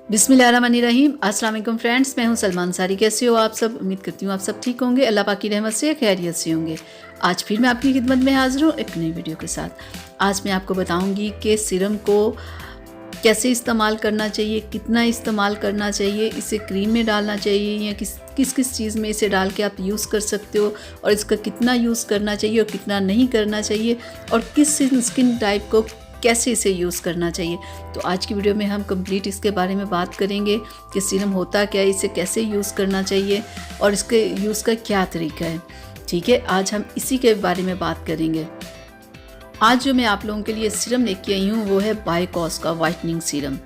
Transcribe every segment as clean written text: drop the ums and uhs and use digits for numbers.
बिस्मिल्लाहिर्रहमानिर्रहीम। अस्सलाम वालेकुम फ्रेंड्स, मैं हूं सलमान सारी। कैसे हो आप सब? उम्मीद करती हूँ आप सब ठीक होंगे, अल्लाह पाक की रहमत से खैरियत से होंगे। आज फिर मैं आपकी खिदमत में हाजिर हूँ एक नई वीडियो के साथ। आज मैं आपको बताऊंगी कि सीरम को कैसे इस्तेमाल करना चाहिए, कितना इस्तेमाल करना चाहिए, इसे क्रीम में डालना चाहिए या किस किस चीज़ में इसे डाल के आप यूज़ कर सकते हो, और इसका कितना यूज़ करना चाहिए और कितना नहीं करना चाहिए, और किस स्किन टाइप को कैसे इसे यूज़ करना चाहिए। तो आज की वीडियो में हम कंप्लीट इसके बारे में बात करेंगे कि सीरम होता क्या है, इसे कैसे यूज़ करना चाहिए और इसके यूज़ का क्या तरीका है। ठीक है, आज हम इसी के बारे में बात करेंगे। आज जो मैं आप लोगों के लिए सीरम लेके आई हूँ वो है बायोकॉस का वाइटनिंग सीरम।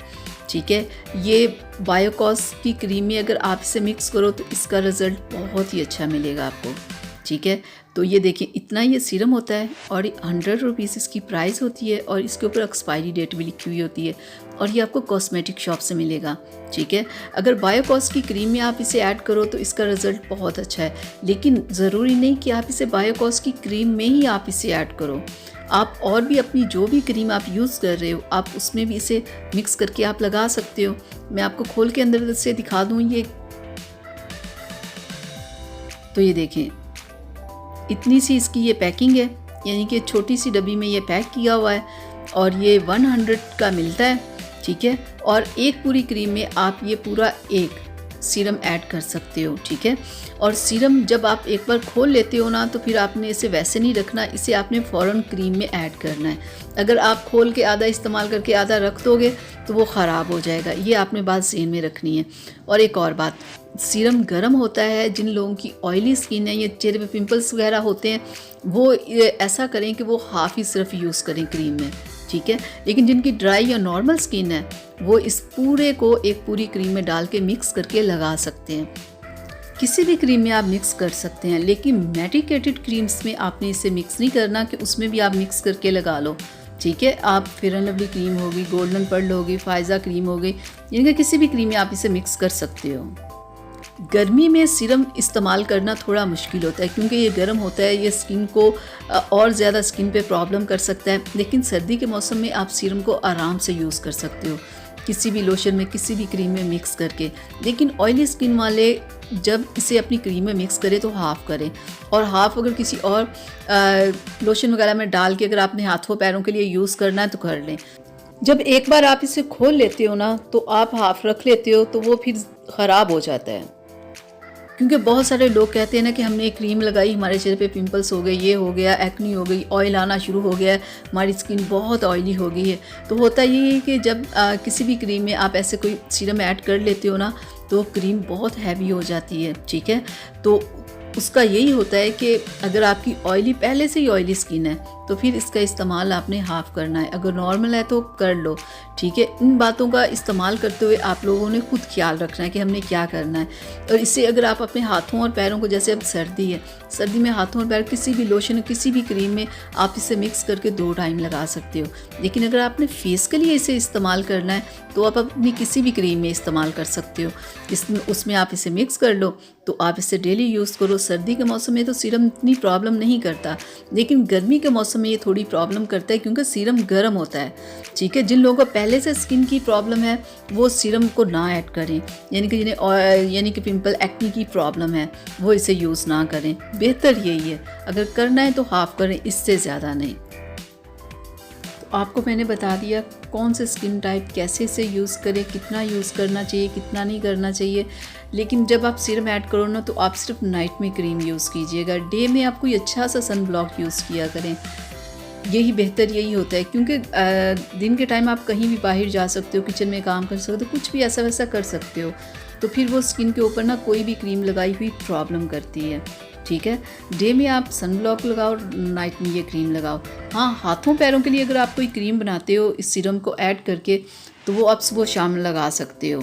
ठीक है, ये बायोकॉस की क्रीम में अगर आप इसे मिक्स करो तो इसका रिज़ल्ट बहुत ही अच्छा मिलेगा आपको। ठीक है, तो ये देखिए इतना ये सीरम होता है और 100 रुपीज़ इसकी प्राइस होती है, और इसके ऊपर एक्सपायरी डेट भी लिखी हुई होती है, और ये आपको कॉस्मेटिक शॉप से मिलेगा। ठीक है, अगर बायोकॉस की क्रीम में आप इसे ऐड करो तो इसका रिज़ल्ट बहुत अच्छा है, लेकिन ज़रूरी नहीं कि आप इसे बायोकॉस की क्रीम में ही आप इसे ऐड करो। आप और भी अपनी जो भी क्रीम आप यूज़ कर रहे हो आप उसमें भी इसे मिक्स करके आप लगा सकते हो। मैं आपको खोल के अंदर से दिखा दूँ ये, तो ये देखें इतनी सी इसकी ये पैकिंग है, यानी कि छोटी सी डब्बी में ये पैक किया हुआ है, और ये 100 का मिलता है। ठीक है, और एक पूरी क्रीम में आप ये पूरा एक सीरम ऐड कर सकते हो। ठीक है, और सीरम जब आप एक बार खोल लेते हो ना तो फिर आपने इसे वैसे नहीं रखना, इसे आपने फ़ौरन क्रीम में ऐड करना है। अगर आप खोल के आधा इस्तेमाल करके आधा रख दोगे तो वो ख़राब हो जाएगा, ये आपने बात ज़हन में रखनी है। और एक और बात, सीरम गर्म होता है, जिन लोगों की ऑयली स्किन है या चेहरे पे पिंपल्स वगैरह होते हैं वो ऐसा करें कि वो हाफ़ ही सिर्फ यूज़ करें क्रीम में। ठीक है, लेकिन जिनकी ड्राई या नॉर्मल स्किन है वो इस पूरे को एक पूरी क्रीम में डाल के मिक्स करके लगा सकते हैं। किसी भी क्रीम में आप मिक्स कर सकते हैं, लेकिन मेडिकेटेड क्रीम्स में आपने इसे मिक्स नहीं करना कि उसमें भी आप मिक्स करके लगा लो। ठीक है, आप फेयर एंड लवली क्रीम होगी, गोल्डन पर्ल होगी, फायजा क्रीम हो गई, इनके किसी भी क्रीम में आप इसे मिक्स कर सकते हो। गर्मी में सीरम इस्तेमाल करना थोड़ा मुश्किल होता है क्योंकि ये गर्म होता है, ये स्किन को और ज़्यादा स्किन पे प्रॉब्लम कर सकता है, लेकिन सर्दी के मौसम में आप सीरम को आराम से यूज़ कर सकते हो किसी भी लोशन में, किसी भी क्रीम में मिक्स करके। लेकिन ऑयली स्किन वाले जब इसे अपनी क्रीम में मिक्स करें तो हाफ़ करें, और हाफ़ अगर किसी और लोशन वगैरह में डाल के अगर आपने हाथों पैरों के लिए यूज़ करना है तो कर लें। जब एक बार आप इसे खोल लेते हो ना तो आप हाफ़ रख लेते हो तो वो फिर ख़राब हो जाता है, क्योंकि बहुत सारे लोग कहते हैं ना कि हमने एक क्रीम लगाई, हमारे चेहरे पे पिंपल्स हो गए, ये हो गया, एक्नी हो गई, ऑयल आना शुरू हो गया है, हमारी स्किन बहुत ऑयली हो गई है। तो होता ये है कि जब किसी भी क्रीम में आप ऐसे कोई सीरम ऐड कर लेते हो ना तो क्रीम बहुत हैवी हो जाती है। ठीक है, तो उसका यही होता है कि अगर आपकी ऑयली पहले से ही ऑयली स्किन है तो फिर इसका इस्तेमाल आपने हाफ़ करना है, अगर नॉर्मल है तो कर लो। ठीक है, इन बातों का इस्तेमाल करते हुए आप लोगों ने खुद ख्याल रखना है कि हमने क्या करना है। और इससे अगर आप अपने हाथों और पैरों को, जैसे अब सर्दी है, सर्दी में हाथों और पैर किसी भी लोशन, किसी भी क्रीम में आप इसे मिक्स करके 2 टाइम लगा सकते हो। लेकिन अगर आपने फेस के लिए इसे इस्तेमाल करना है तो आप अपनी किसी भी क्रीम में इस्तेमाल कर सकते हो, उसमें आप इसे मिक्स कर लो तो आप इसे डेली यूज़ करो। सर्दी के मौसम में तो सीरम इतनी प्रॉब्लम नहीं करता, लेकिन गर्मी के मौसम में ये थोड़ी प्रॉब्लम करता है क्योंकि सीरम गर्म होता है। ठीक है, जिन लोगों को पहले से स्किन की प्रॉब्लम है वो सीरम को ना ऐड करें, यानी कि जिन्हें पिंपल एक्नी की प्रॉब्लम है वो इसे यूज़ ना करें। बेहतर यही है, अगर करना है तो हाफ़ करें, इससे ज़्यादा नहीं। तो आपको मैंने बता दिया कौन से स्किन टाइप कैसे इसे यूज़ करें, कितना यूज़ करना चाहिए, कितना नहीं करना चाहिए। लेकिन जब आप सीरम ऐड करो ना तो आप सिर्फ नाइट में क्रीम यूज़ कीजिएगा, डे में आप कोई अच्छा सा सन ब्लॉक यूज़ किया करें, यही बेहतर यही होता है। क्योंकि दिन के टाइम आप कहीं भी बाहर जा सकते हो, किचन में काम कर सकते हो, कुछ भी ऐसा वैसा कर सकते हो, तो फिर वो स्किन के ऊपर ना कोई भी क्रीम लगाई हुई प्रॉब्लम करती है। ठीक है, डे में आप सन ब्लॉक लगाओ, नाइट में ये क्रीम लगाओ। हाँ, हाथों पैरों के लिए अगर आप कोई क्रीम बनाते हो इस सीरम को ऐड करके तो वो आप सुबह शाम लगा सकते हो।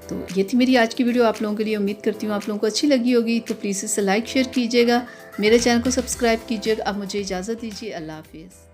तो ये थी मेरी आज की वीडियो आप लोगों के लिए। उम्मीद करती हूँ आप लोगों को अच्छी लगी होगी, तो प्लीज़ इसे लाइक शेयर कीजिएगा, मेरे चैनल को सब्सक्राइब कीजिएगा। अब मुझे इजाज़त दीजिए, अल्लाह हाफिज़।